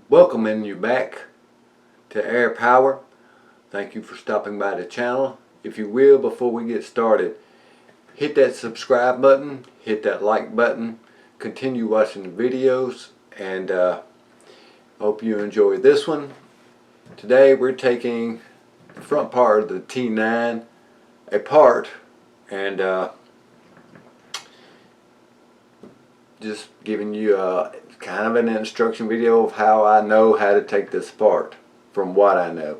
Welcoming you back to Air Power. Thank you for stopping by the channel. If you will, before we get started, hit that subscribe button, hit that like button, continue watching the videos, and hope you enjoy this one. Today we're taking the front part of the T9 apart and just giving you kind of an instruction video of how I know how to take this apart from what I know.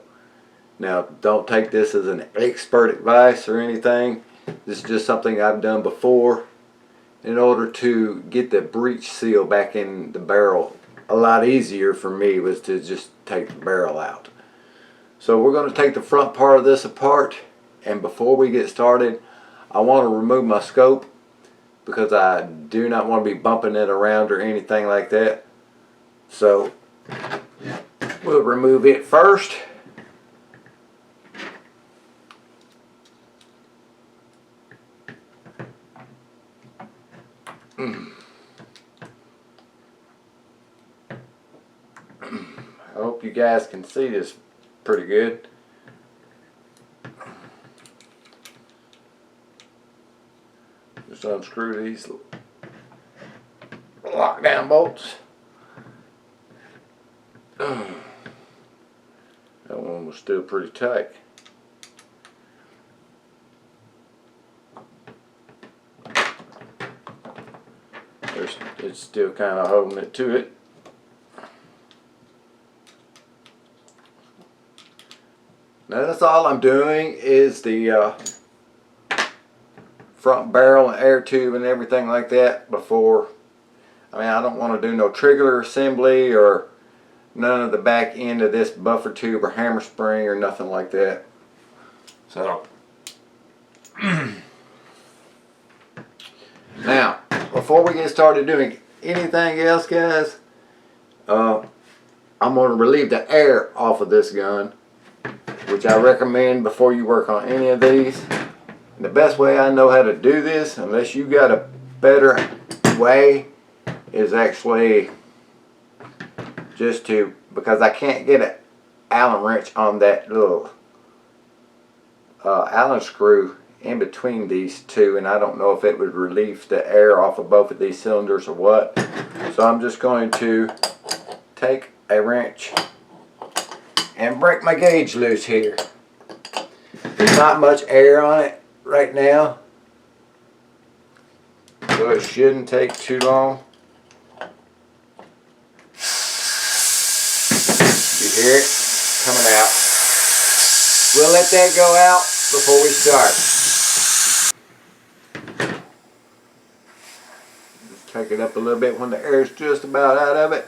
Now, don't take this as an expert advice or anything. This is just something I've done before in order to get the breech seal back in the barrel. A lot easier for me was to just take the barrel out. So we're going to take the front part of this apart, and before we get started, I want to remove my scope because I do not want to be bumping it around or anything like that. So we'll remove it first. I hope you guys can see this pretty good. Just unscrew these lockdown bolts. That one was still pretty tight. It's still kind of holding it to it. Now that's all I'm doing is the front barrel and air tube and everything like that before. I mean, I don't want to do no trigger assembly or none of the back end of this buffer tube or hammer spring or nothing like that. So now before we get started doing anything else, guys, I'm going to relieve the air off of this gun, which I recommend before you work on any of these. And the best way I know how to do this, unless you got a better way, is actually just to, because I can't get an Allen wrench on that little Allen screw in between these two, and I don't know if it would relieve the air off of both of these cylinders or what. So I'm just going to take a wrench and break my gauge loose here. There's not much air on it right now, so it shouldn't take too long. You hear it coming out. We'll let that go out before we start. Just take it up a little bit when the air is just about out of it.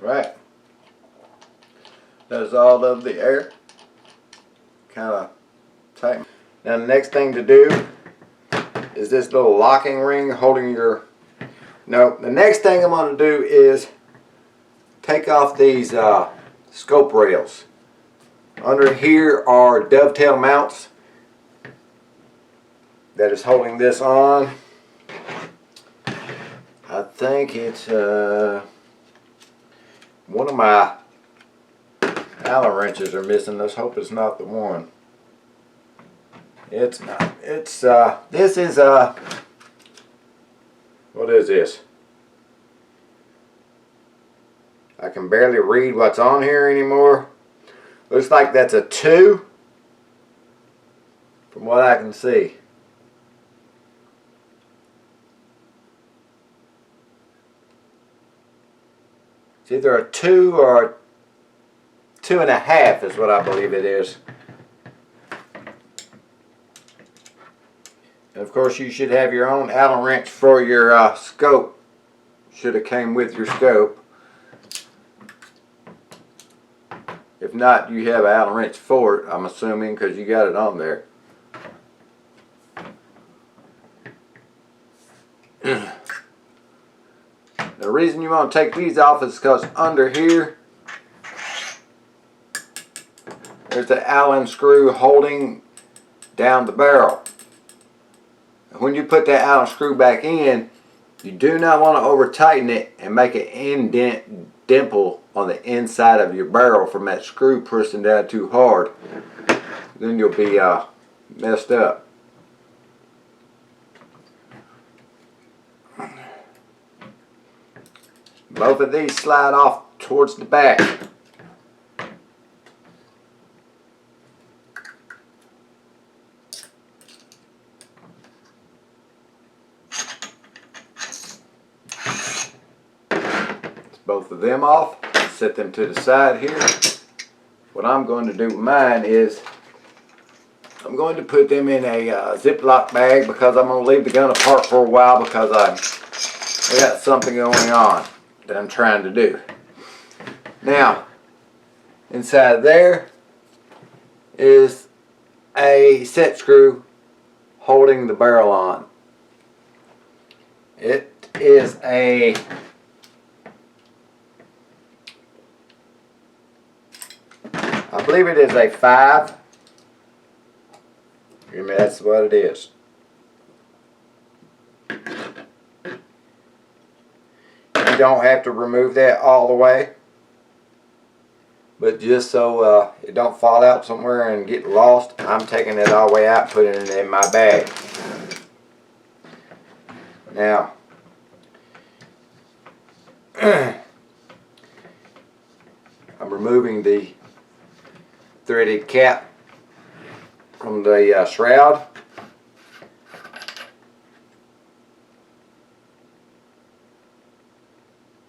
Right. That's all of the air. Kind of tight. Now the next thing to do is this little locking ring holding your... No, the next thing I'm going to do is take off these scope rails. Under here are dovetail mounts that is holding this on. I think it's one of my Allen wrenches are missing. Let's hope it's not the one. It's not. It's this is what is this? I can barely read what's on here anymore. Looks like that's a 2 from what I can see. It's either a 2 or a 2.5 is what I believe it is. And of course you should have your own Allen wrench for your scope. Should have came with your scope. If not, you have an Allen wrench for it, I'm assuming, because you got it on there. The reason you want to take these off is because under here there's the Allen screw holding down the barrel. When you put that Allen screw back in, you do not want to over tighten it and make an indent dimple on the inside of your barrel from that screw pushing down too hard. Then you'll be messed up. Both of these slide off towards the back. Both of them off. Set them to the side here. What I'm going to do with mine is I'm going to put them in a Ziploc bag because I'm going to leave the gun apart for a while because I got something going on that I'm trying to do. Now, inside there is a set screw holding the barrel on. It is a I believe it is a 5. That's what it is. You don't have to remove that all the way, but just so it don't fall out somewhere and get lost, I'm taking it all the way out and putting it in my bag. Now, I'm removing the threaded cap from the shroud.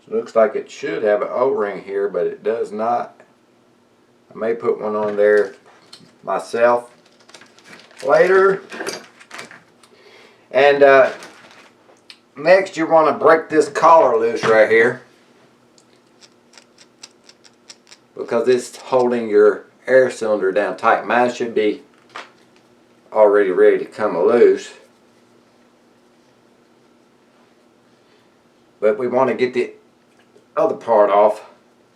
So it looks like it should have an O-ring here, but it does not. I may put one on there myself later. And next you want to break this collar loose right here, because it's holding your air cylinder down tight. Mine should be already ready to come loose, but we want to get the other part off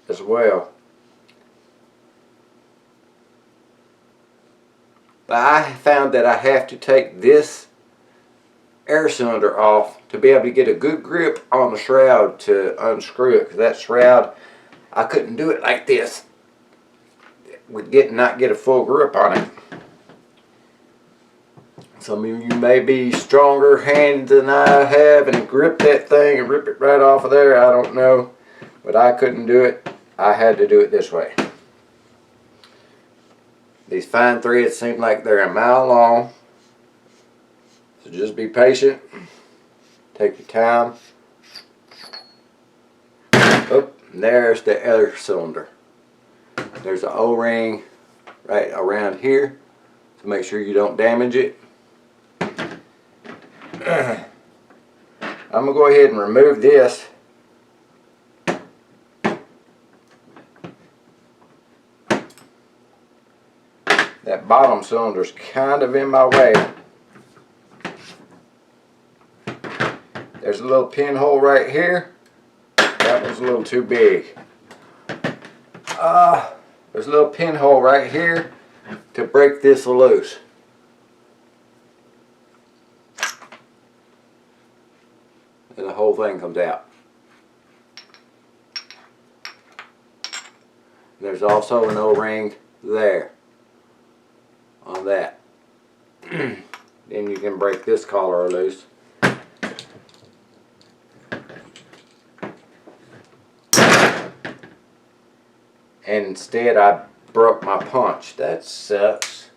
as well. But I found that I have to take this air cylinder off to be able to get a good grip on the shroud to unscrew it, because that shroud, I couldn't do it like this. Would not get a full grip on it. Some of you may be stronger handed than I have and grip that thing and rip it right off of there. I don't know, but I couldn't do it. I had to do it this way. These fine threads seem like they're a mile long, so just be patient. Take your time. Oh, there's the other cylinder. There's an O-ring right around here, so make sure you don't damage it. I'm going to go ahead and remove this. That bottom cylinder is kind of in my way. There's a little pinhole right here. That one's a little too big. There's a little pinhole right here to break this loose. And the whole thing comes out. There's also an O-ring there on that. Then you can break this collar loose. And instead I broke my punch. That sucks.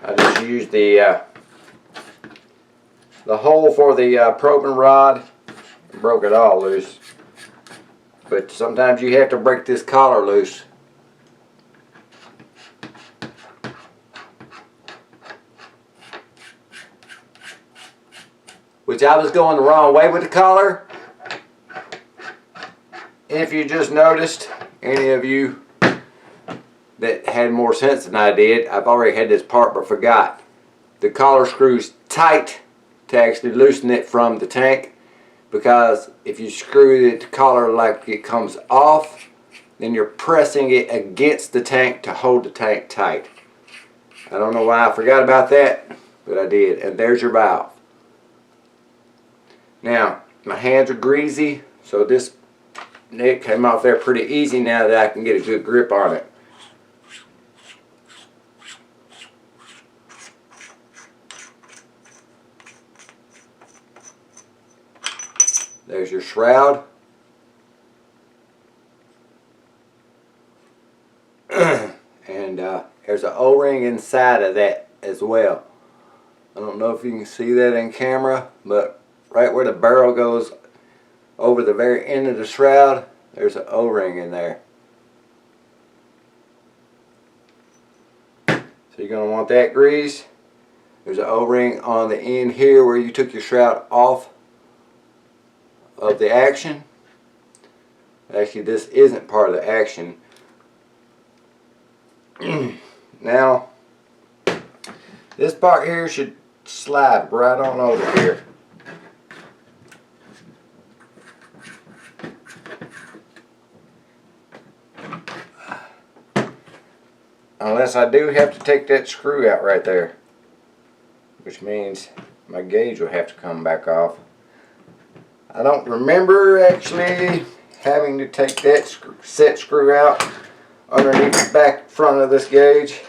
I just used the hole for the probing rod and broke it all loose. But sometimes you have to break this collar loose. Which I was going the wrong way with the collar. If you just noticed, any of you that had more sense than I did, I've already had this part but forgot. the collar screws tight to actually loosen it from the tank, because if you screw the collar like it comes off, then you're pressing it against the tank to hold the tank tight. I don't know why I forgot about that, but I did. And there's your valve. Now, my hands are greasy, so this neck came off there pretty easy now that I can get a good grip on it. There's your shroud. And there's an O-ring inside of that as well. I don't know if you can see that in camera, but right where the barrel goes over the very end of the shroud, there's an O-ring in there. So you're going to want that greased. There's an O-ring on the end here where you took your shroud off of the action. Actually, this isn't part of the action. Now, this part here should slide right on over here. Unless I do have to take that screw out right there, which means my gauge will have to come back off. I don't remember actually having to take that set screw out underneath the back front of this gauge.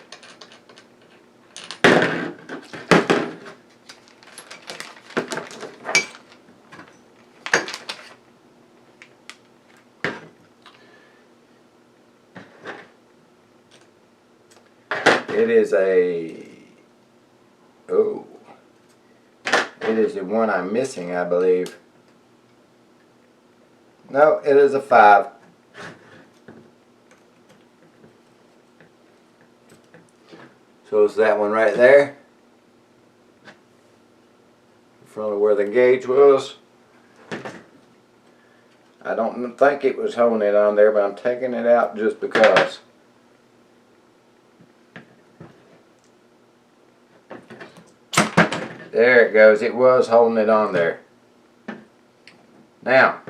It is it is the one I'm missing, I believe. No, it is a 5. So it's that one right there, in front of where the gauge was. I don't think it was holding it on there, but I'm taking it out just because. There it goes. It was holding it on there. Now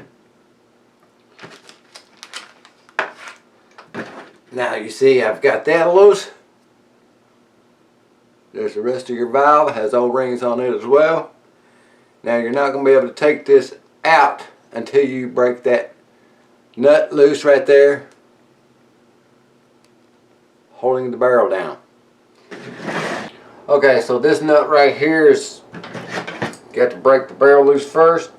you see I've got that loose. There's the rest of your valve. It has O-rings on it as well. Now you're not going to be able to take this out until you break that nut loose right there, holding the barrel down. Okay, so this nut right here is got to break the barrel loose first.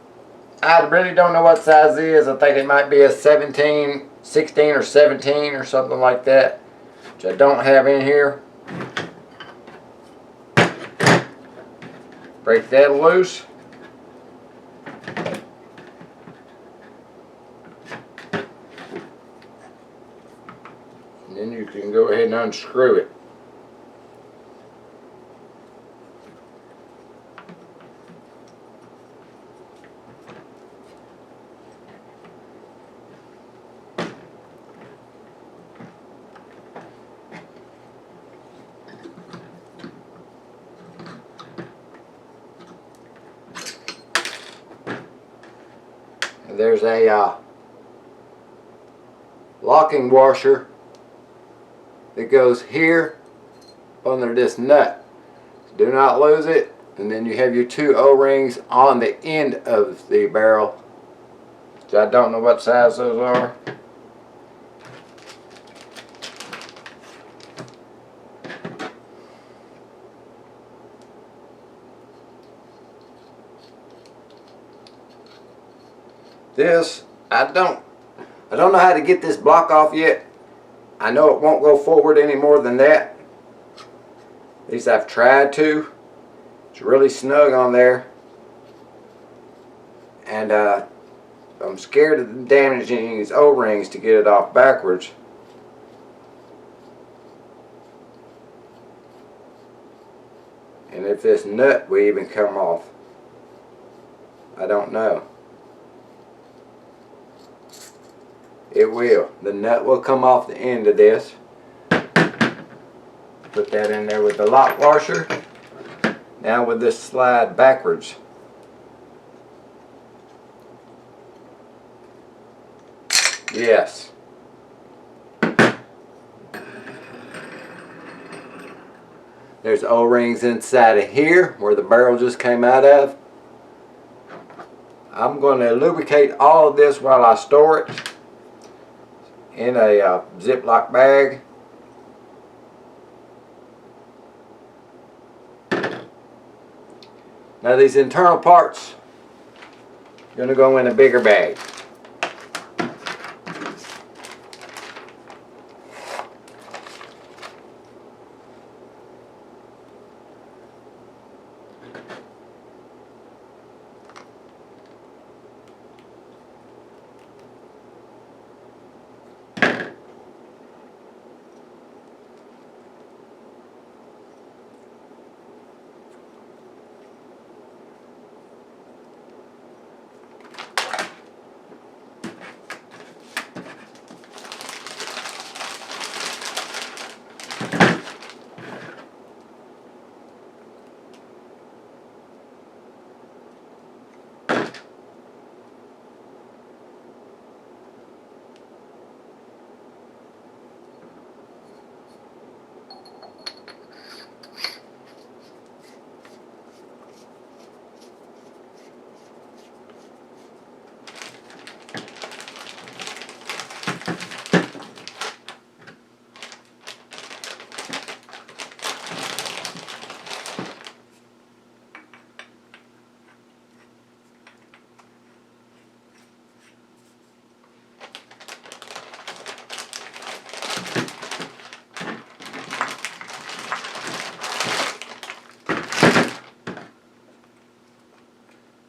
I really don't know what size it is. I think it might be a 16 or 17 or something like that, which I don't have in here. Break that loose. And then you can go ahead and unscrew it. There's a locking washer that goes here under this nut. So do not lose it. And then you have your 2 O-rings on the end of the barrel. So I don't know what size those are. This, I don't know how to get this block off yet. I know it won't go forward any more than that. At least I've tried to. It's really snug on there. And I'm scared of damaging these O-rings to get it off backwards. And if this nut will even come off, I don't know. It will. The nut will come off the end of this. Put that in there with the lock washer. Now with this slide backwards. Yes. There's O-rings inside of here where the barrel just came out of. I'm going to lubricate all of this while I store it in a Ziploc bag. Now these internal parts are going to go in a bigger bag.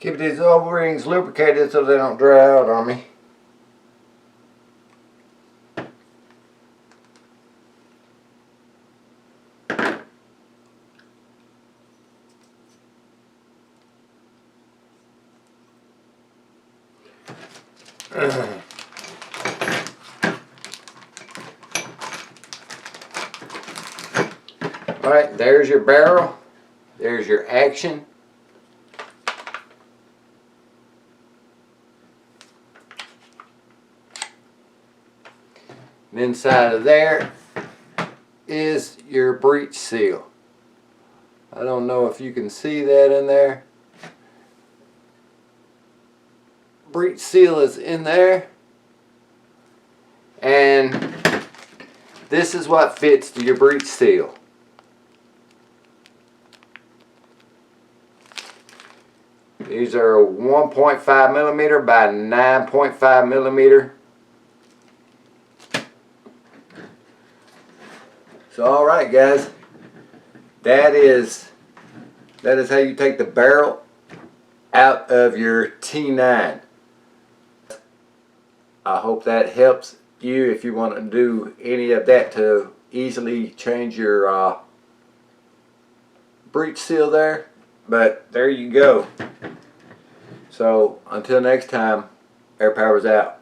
Keep these O-rings lubricated so they don't dry out on me. Alright, there's your barrel. There's your action. And inside of there is your breech seal. I don't know if you can see that in there. Breech seal is in there. And this is what fits to your breech seal. These are 1.5 millimeter by 9.5 millimeter. So alright guys, that is how you take the barrel out of your T9. I hope that helps you if you want to do any of that to easily change your breech seal there. But there you go. So until next time, Air Power's out.